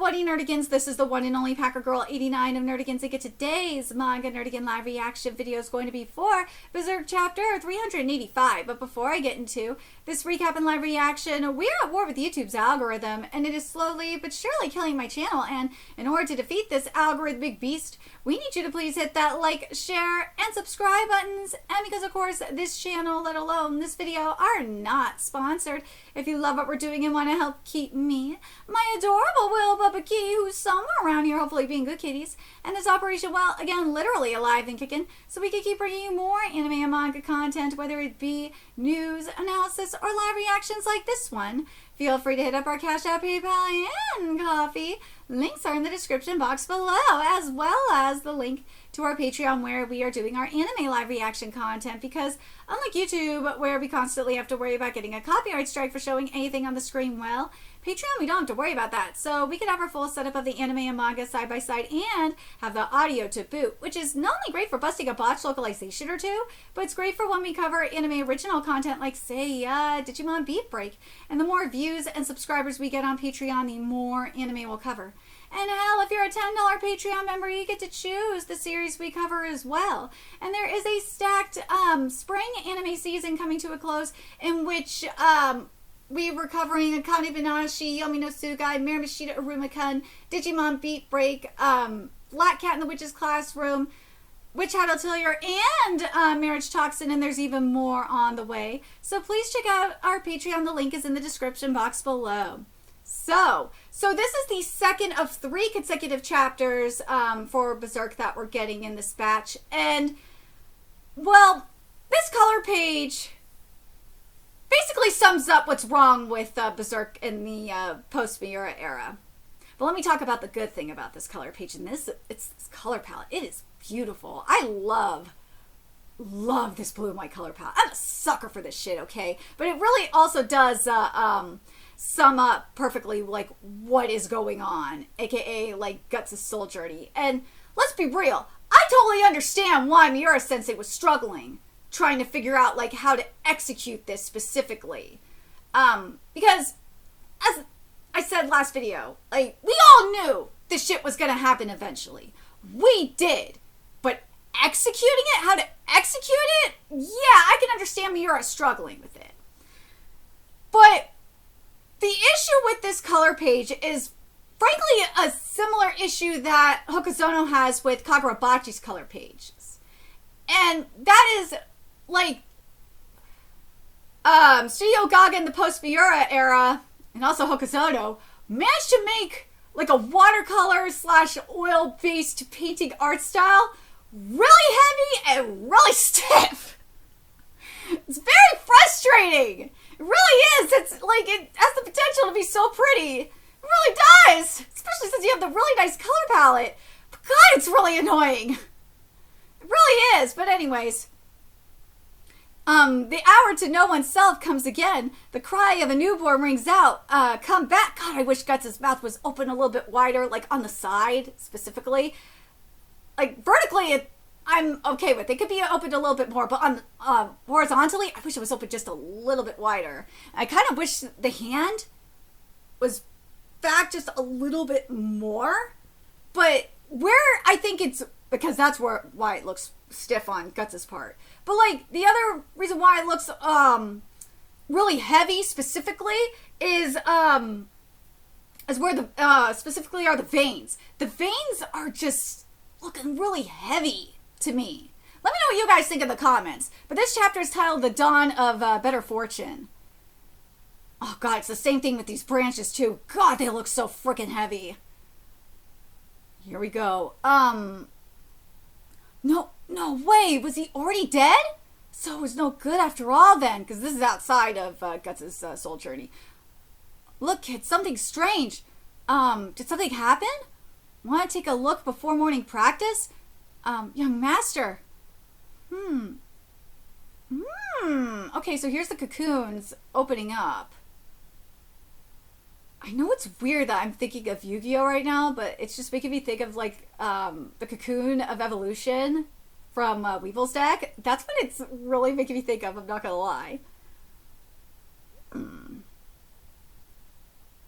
Buddy Nerdigans? This is the one and only Packer Girl 89 of Nerdigans. And get today's Manga Nerdigan live reaction video is going to be for Berserk chapter 385. But before I get into this recap and live reaction, we're at war with YouTube's algorithm, and it is slowly but surely killing my channel. And in order to defeat this algorithmic beast, we need you to please hit that like, share, and subscribe buttons. And because, of course, this channel, let alone this video, are not sponsored. If you love what we're doing and want to help keep me, my adorable Will Bubba Key, who's somewhere around here, hopefully being good kitties, and this operation, well, again, literally alive and kicking, so we can keep bringing you more anime and manga content, whether it be news, analysis, or live reactions like this one. Feel free to hit up our Cash App, PayPal, and Coffee. Links are in the description box below, as well as the link to our Patreon, where we are doing our anime live reaction content, because unlike YouTube, where we constantly have to worry about getting a copyright strike for showing anything on the screen, well, Patreon, we don't have to worry about that. So we can have our full setup of the anime and manga side by side and have the audio to boot, which is not only great for busting a botched localization or two, but it's great for when we cover anime original content like, say, Digimon Beat Break. And the more views and subscribers we get on Patreon, the more anime we'll cover. And hell, if you're a $10 Patreon member, you get to choose the series we cover as well. And there is a stacked spring anime season coming to a close, in which we were covering Akane Banashi, Yomi no Tsugai, Miramashita Aruma-kun, Digimon Beat Break, Black Cat in the Witch's Classroom, Witch Hat Atelier, and Marriage Toxin, and there's even more on the way. So please check out our Patreon. The link is in the description box below. So this is the second of 3 consecutive chapters for Berserk that we're getting in this batch. And, well, this color page basically sums up what's wrong with Berserk in the post-Miura era. But let me talk about the good thing about this color page. And it's this color palette. It is beautiful. I love this blue and white color palette. I'm a sucker for this shit, okay? But it really also does sum up perfectly like what is going on, aka like Guts' soul journey. And let's be real, I totally understand why Miura Sensei was struggling trying to figure out like how to execute this specifically, because as I said last video, like, we all knew this shit was gonna happen eventually. We did, but executing it, how to execute it, yeah, I can understand Miura struggling with it. But the issue with this color page is, frankly, a similar issue that Hokuzono has with Kagurabachi's color pages. And that is, like, Studio Gaga in the post-Miura era, and also Hokuzono, managed to make, like, a watercolor / oil-based painting art style really heavy and really stiff. It's very frustrating. It really is. It's like, it has the potential to be so pretty. It really does. Especially since you have the really nice color palette. But God, it's really annoying. It really is. But anyways, the hour to know oneself comes again. The cry of a newborn rings out. Come back. God, I wish Guts' mouth was open a little bit wider, like on the side specifically. Like vertically, I'm okay with it. It could be opened a little bit more, but on horizontally, I wish it was open just a little bit wider. I kind of wish the hand was back just a little bit more, but where I think it's, because that's why it looks stiff on Guts' part. But like the other reason why it looks really heavy specifically is where the specifically are the veins. The veins are just looking really heavy to me. Let me know what you guys think in the comments. But this chapter is titled The Dawn of Better Fortune. Oh God, it's the same thing with these branches too. God, they look so freaking heavy. Here we go. No way. Was he already dead? So it was no good after all then, because this is outside of Guts' soul journey. Look, kid, something strange. Did something happen? Want to take a look before morning practice? Young master. Okay, so here's the cocoons opening up. I know it's weird that I'm thinking of Yu-Gi-Oh right now, but it's just making me think of like the Cocoon of Evolution from Weevil's deck. That's what it's really making me think of, I'm not gonna lie.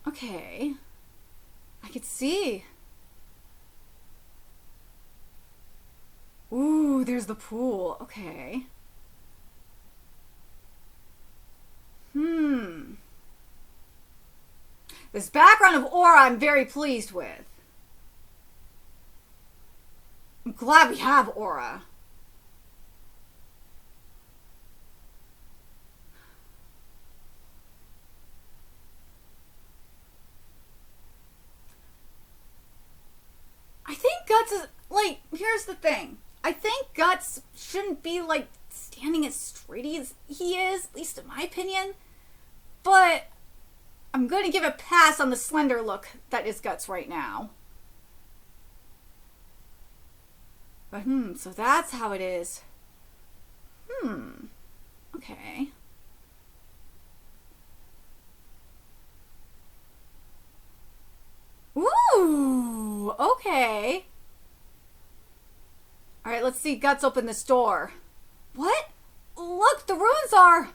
Okay. I could see. Ooh, there's the pool. Okay. This background of aura I'm very pleased with. I'm glad we have aura. I think Guts is, like, here's the thing. I think Guts shouldn't be, like, standing as straight as he is, at least in my opinion. But I'm going to give a pass on the slender look that is Guts right now. But, so that's how it is. Okay. Ooh, okay. Alright, let's see Guts open this door. What? Look, the ruins are...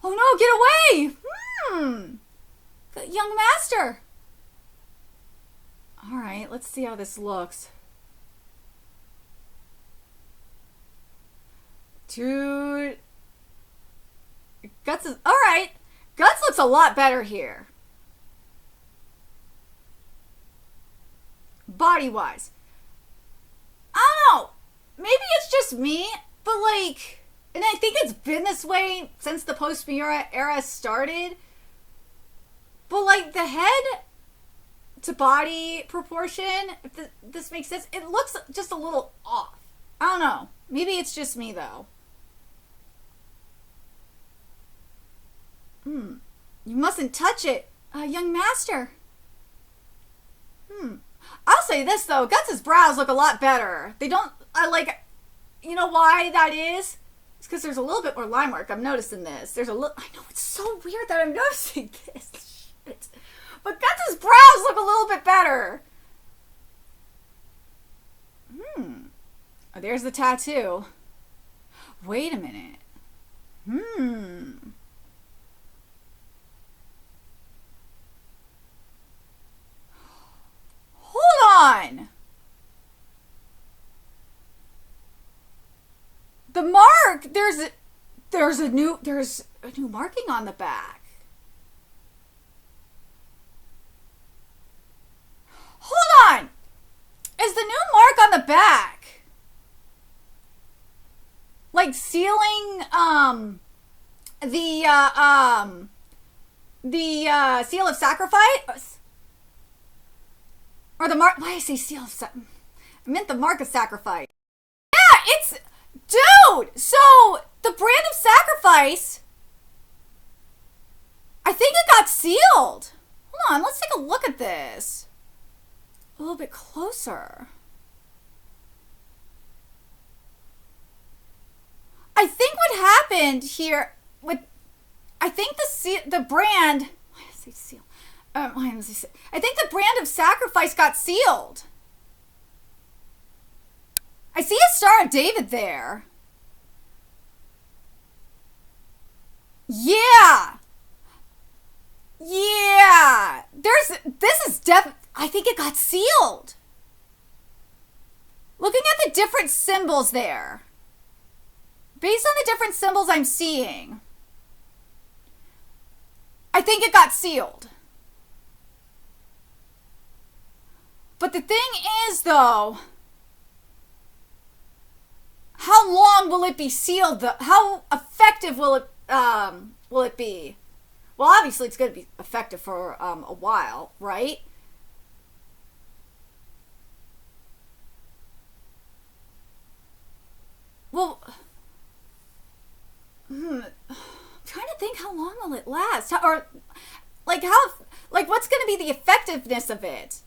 Oh no, get away! The young master. Alright, let's see how this looks. Dude. Guts is... Alright. Guts looks a lot better here. Body-wise. I don't know. Maybe it's just me, but like... And I think it's been this way since the post-Miura era started. But like the head to body proportion, if this makes sense, it looks just a little off. I don't know. Maybe it's just me though. You mustn't touch it, young master. I'll say this though, Guts' brows look a lot better. They don't, you know why that is? It's because there's a little bit more line work. I'm noticing this. There's a little, I know, it's so weird that I'm noticing this. Shit. But Guts' brows look a little bit better. Oh, there's the tattoo. Wait a minute. Hold on. The mark, there's a new marking on the back. Hold on. Is the new mark on the back like sealing the seal of sacrifice? Or the mark, why did I say seal of sacrifice? I meant the mark of sacrifice. Yeah, it's, dude, so the brand of sacrifice, I think it got sealed. Hold on, let's take a look at this a little bit closer. I think what happened here with, I think the brand, why did I say seal? I think the brand of sacrifice got sealed. I see a Star of David there. Yeah. Yeah. I think it got sealed. Looking at the different symbols there. Based on the different symbols I'm seeing, I think it got sealed. But the thing is, though, how long will it be sealed? How effective will it be? Well, obviously, it's going to be effective for a while, right? Well, I'm trying to think, how long will it last? Or, what's going to be the effectiveness of it?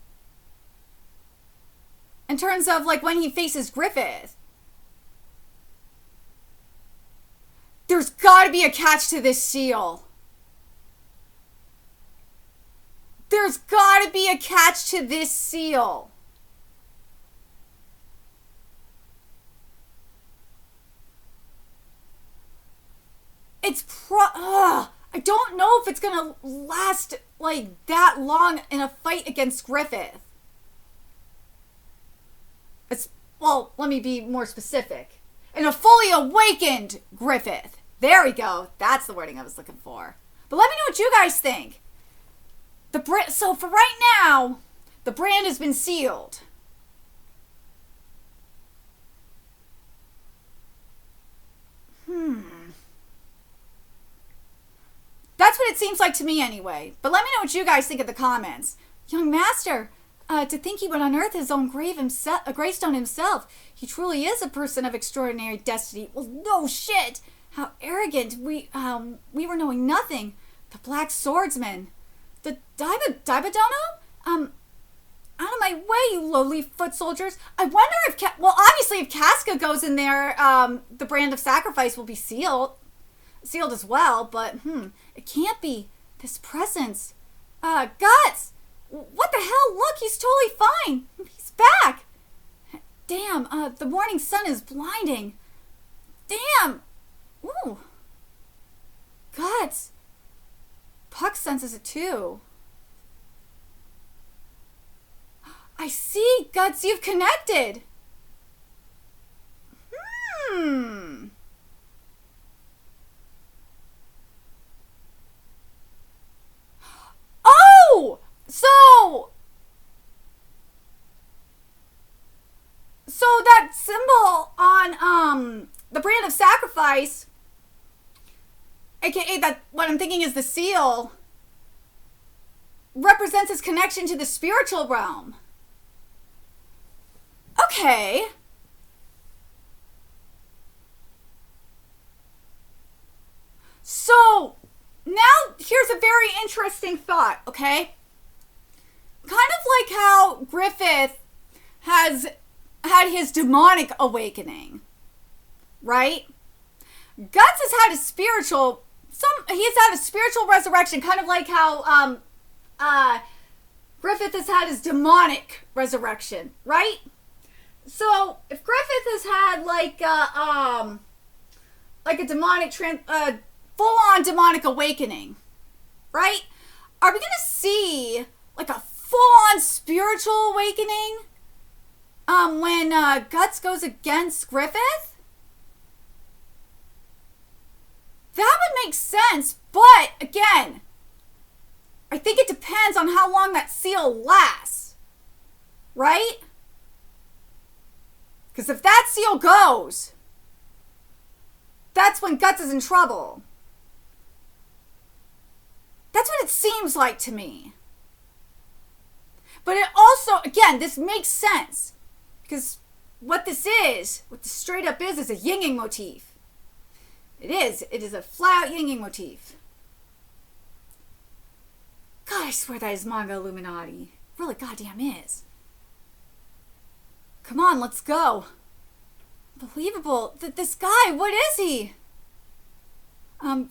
In terms of, when he faces Griffith. There's got to be a catch to this seal. There's got to be a catch to this seal. It's I don't know if it's going to last like that long in a fight against Griffith. Well, let me be more specific. In a fully awakened Griffith. There we go. That's the wording I was looking for. But let me know what you guys think. So for right now, the brand has been sealed. That's what it seems like to me anyway. But let me know what you guys think in the comments. Young master, to think he would unearth his own gravestone himself. He truly is a person of extraordinary destiny. Well, no shit. How arrogant. We were knowing nothing. The Black Swordsman. The Daibadono? Out of my way, you lowly foot soldiers. I wonder if, obviously if Casca goes in there, the brand of sacrifice will be sealed as well, but, it can't be. This presence. Guts! What the hell? Look, he's totally fine. He's back. Damn, the morning sun is blinding. Damn. Ooh. Guts. Puck senses it too. I see, Guts, you've connected. Oh! So that symbol on the brand of sacrifice, aka that what I'm thinking is the seal, represents his connection to the spiritual realm. Okay. So now here's a very interesting thought, okay? Kind of like how Griffith has had his demonic awakening, right? Guts has had a spiritual resurrection, kind of like how Griffith has had his demonic resurrection, right? So if Griffith has had like a demonic full-on demonic awakening, right? Are we gonna see like a full-on spiritual awakening when Guts goes against Griffith? That would make sense, but again, I think it depends on how long that seal lasts, right? Because if that seal goes, that's when Guts is in trouble. That's what it seems like to me. But it also, again, this makes sense. Because what this straight up is a yinging motif. It is a flat out yinging motif. God, I swear that is manga Illuminati. Really goddamn is. Come on, let's go. Unbelievable. This guy, what is he?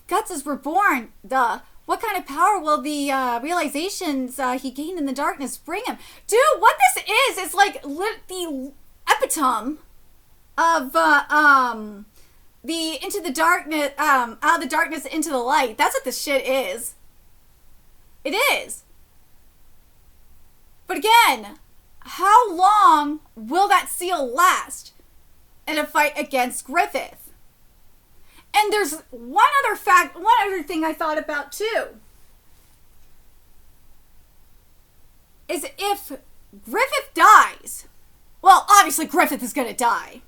Guts is reborn. Duh. What kind of power will the realizations he gained in the darkness bring him? Dude, what this is like the epitome of the into the darkness, out of the darkness into the light. That's what this shit is. It is. But again, how long will that seal last in a fight against Griffith? And there's one other thing I thought about too. Is if Griffith dies, well, obviously Griffith is going to die.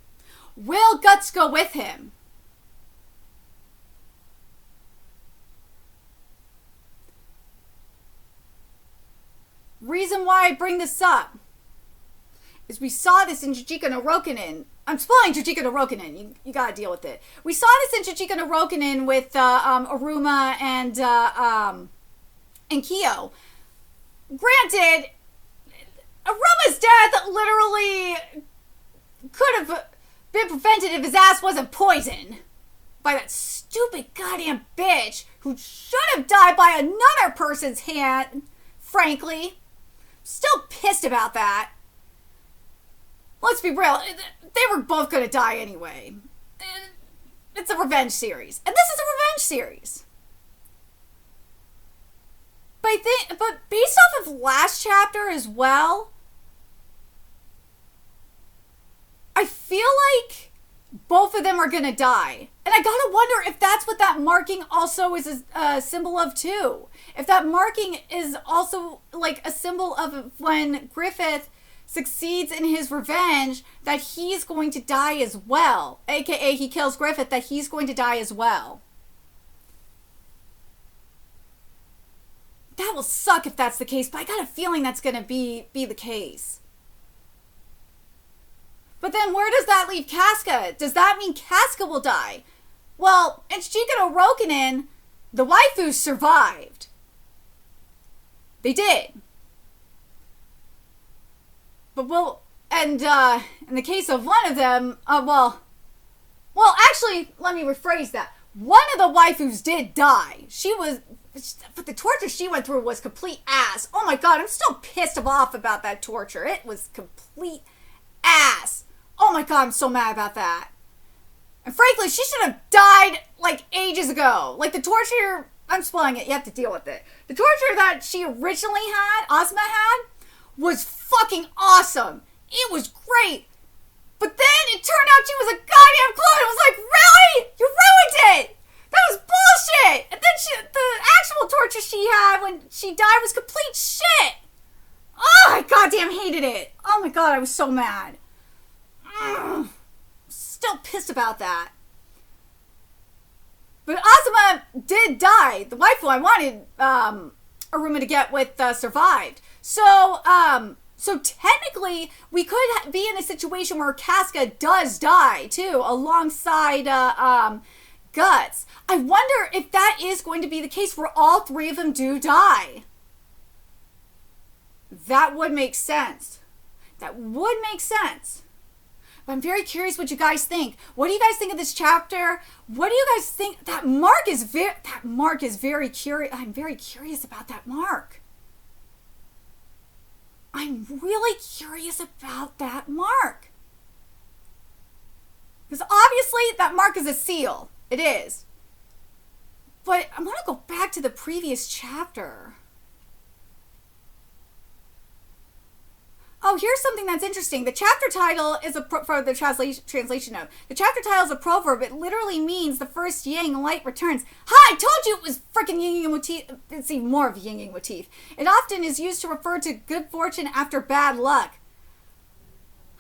Will Guts go with him? Reason why I bring this up is we saw this in Jujika no Rokunin. I'm spoiling Jujika no Rokunin. You gotta deal with it. We saw this in Jujika no Rokunin with Aruma and Kyo. Granted, Aruma's death literally could have been prevented if his ass wasn't poisoned by that stupid goddamn bitch who should have died by another person's hand, frankly. Still pissed about that. Let's be real. They were both going to die anyway. It's a revenge series. And this is a revenge series. but based off of last chapter as well, I feel like both of them are gonna die. And I gotta wonder if that's what that marking also is a symbol of too. If that marking is also like a symbol of when Griffith succeeds in his revenge, that he's going to die as well. AKA he kills Griffith, that he's going to die as well. That will suck if that's the case, but I got a feeling that's gonna be the case. But then where does that leave Casca? Does that mean Casca will die? Well, in Shika no Rokunin, the waifus survived. They did. But in the case of one of them, well, actually, let me rephrase that. One of the waifus did die. But the torture she went through was complete ass. Oh my god, I'm still pissed off about that torture. It was complete ass. Oh my god, I'm so mad about that. And frankly, she should have died like ages ago. Like the torture, I'm spoiling it, you have to deal with it. The torture that she originally had, Ozma had, was fucking awesome. It was great. But then it turned out she was a goddamn clone. It was like, really? You ruined it. That was bullshit. And then the actual torture she had when she died was complete shit. Oh, I goddamn hated it. Oh my god, I was so mad. Still pissed about that. But Azuma did die. The waifu I wanted Aruma to get with survived. So technically, we could be in a situation where Casca does die too, alongside Guts. I wonder if that is going to be the case where all three of them do die. That would make sense. That would make sense. But I'm very curious what you guys think. What do you guys think of this chapter? What do you guys think? That mark is very curious. I'm very curious about that mark. I'm really curious about that mark. Because obviously that mark is a seal. It is. But I want to go back to the previous chapter. Oh, here's something that's interesting. The chapter title is for the translation note. The chapter title is a proverb. It literally means the first yang light returns. Ha! I told you it was freaking yin yang motif. It's even more of a yin yang motif. It often is used to refer to good fortune after bad luck.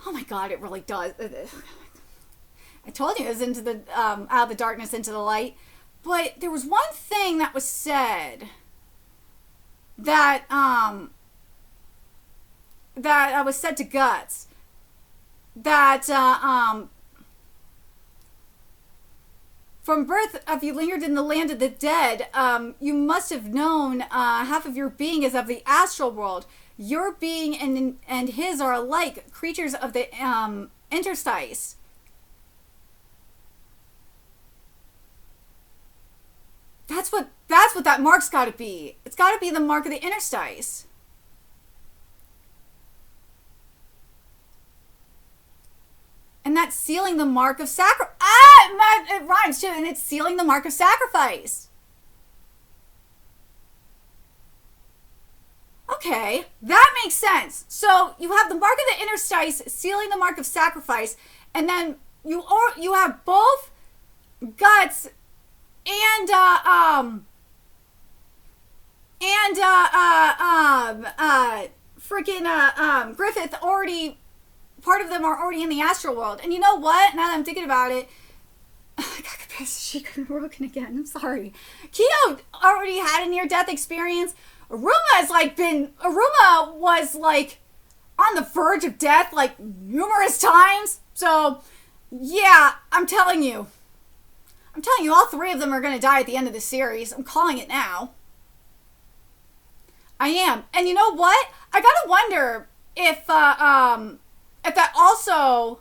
Oh my god, it really does. I told you it was into the out of the darkness into the light. But there was one thing that was said that that was said to Guts, that from birth, if you lingered in the land of the dead, you must have known half of your being is of the astral world. Your being and his are alike, creatures of the interstice. That's what that mark's got to be. It's got to be the mark of the interstice. And that's sealing the mark of sacrifice. It rhymes too. And it's sealing the mark of sacrifice. Okay, that makes sense. So you have the mark of the interstice sealing the mark of sacrifice, and then you have both Guts and Griffith already. Part of them are already in the astral world. And you know what? Now that I'm thinking about it, I got capacity Shika no Roken again. I'm sorry. Kyo already had a near-death experience. Aruma was like on the verge of death like numerous times. So yeah, I'm telling you, all three of them are going to die at the end of the series. I'm calling it now. I am. And you know what? I gotta wonder if that also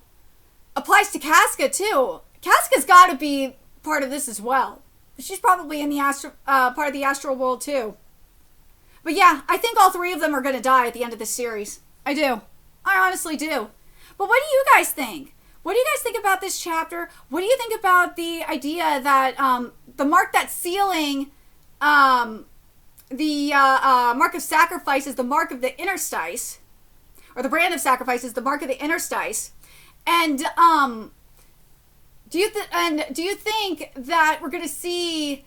applies to Casca too. Casca's got to be part of this as well. She's probably in the part of the astral world too. But yeah, I think all three of them are going to die at the end of this series. I do. I honestly do. But what do you guys think? What do you guys think about this chapter? What do you think about the idea that the mark that's sealing the mark of sacrifice is the mark of the interstice, or the brand of sacrifice is the mark of the interstice. And do you think that we're gonna see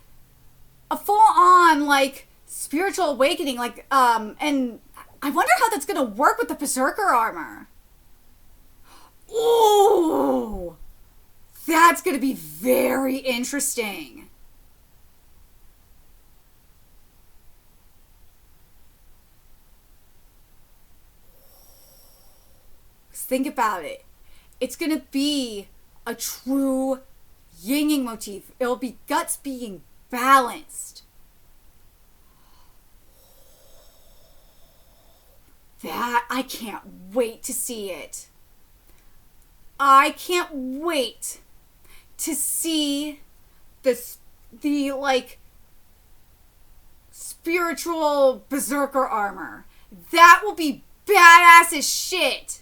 a full-on like spiritual awakening, like and I wonder how that's gonna work with the Berserker armor. Ooh, that's gonna be very interesting. Think about it. It's gonna be a true yin-yang motif. It'll be guts being balanced. That, I can't wait to see it. I can't wait to see the like spiritual Berserker armor. That will be badass as shit.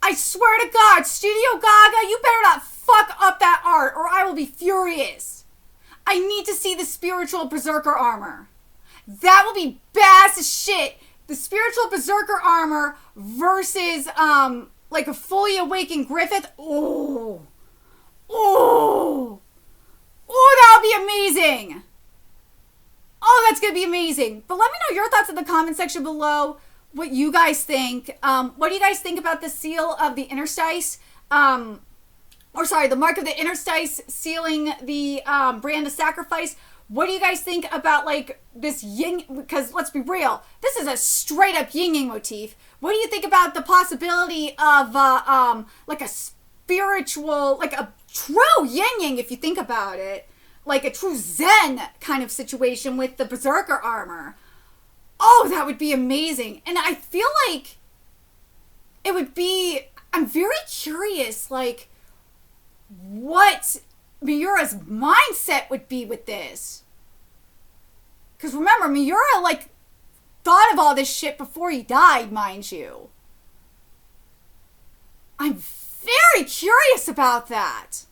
I swear to God, Studio Gaga, you better not fuck up that art or I will be furious. I need to see the spiritual Berserker armor. That will be badass as shit. The spiritual Berserker armor versus like a fully awakened Griffith. Oh, that would be amazing. Oh, that's gonna be amazing. But let me know your thoughts in the comment section below. What you guys think. What do you guys think about the seal of the interstice? The mark of the interstice sealing the brand of sacrifice. What do you guys think about like this yin? Because let's be real, this is a straight up yin-yang motif. What do you think about the possibility of like a spiritual, like a true yin-yang, if you think about it, like a true Zen kind of situation with the Berserker armor? Oh, that would be amazing. And I feel like it would be, I'm very curious, like, what Miura's mindset would be with this. Because remember, Miura, like, thought of all this shit before he died, mind you. I'm very curious about that.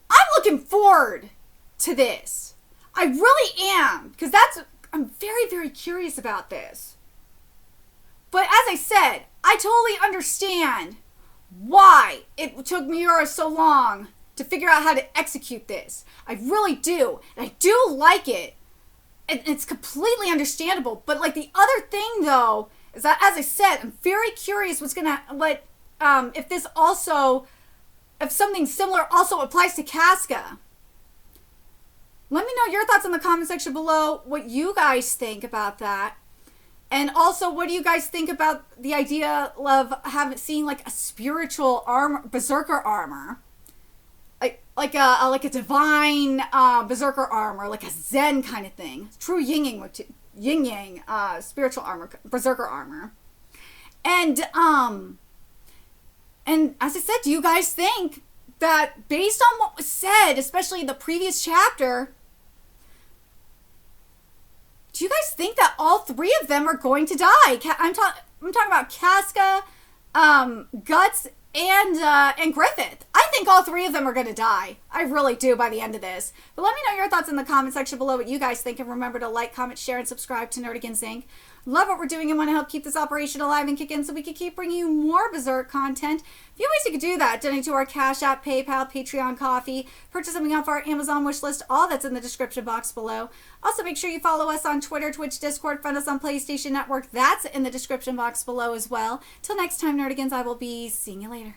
I'm looking forward to this. I really am. Because I'm very, very curious about this. But as I said, I totally understand why it took Miura so long to figure out how to execute this. I really do. And I do like it. And it's completely understandable. But like the other thing though, is that as I said, I'm very curious if something similar also applies to Casca. Let me know your thoughts in the comment section below, what you guys think about that. And also, what do you guys think about the idea of seeing like a spiritual Berserker armor? Like a divine Berserker armor, like a Zen kind of thing. True yin-yang spiritual armor, Berserker armor. And as I said, do you guys think that based on what was said, especially in the previous chapter, do you guys think that all three of them are going to die? I'm talking about Casca, Guts, and Griffith. I think all three of them are going to die. I really do by the end of this. But let me know your thoughts in the comment section below, what you guys think. And remember to like, comment, share, and subscribe to Nerdigans Inc. Love what we're doing and want to help keep this operation alive and kick in so we can keep bringing you more Berserk content. A few ways you could do that: donate to our Cash App, PayPal, Patreon, Coffee, purchase something off our Amazon wish list. All that's in the description box below. Also, make sure you follow us on Twitter, Twitch, Discord, find us on PlayStation Network. That's in the description box below as well. Till next time, Nerdigans, I will be seeing you later.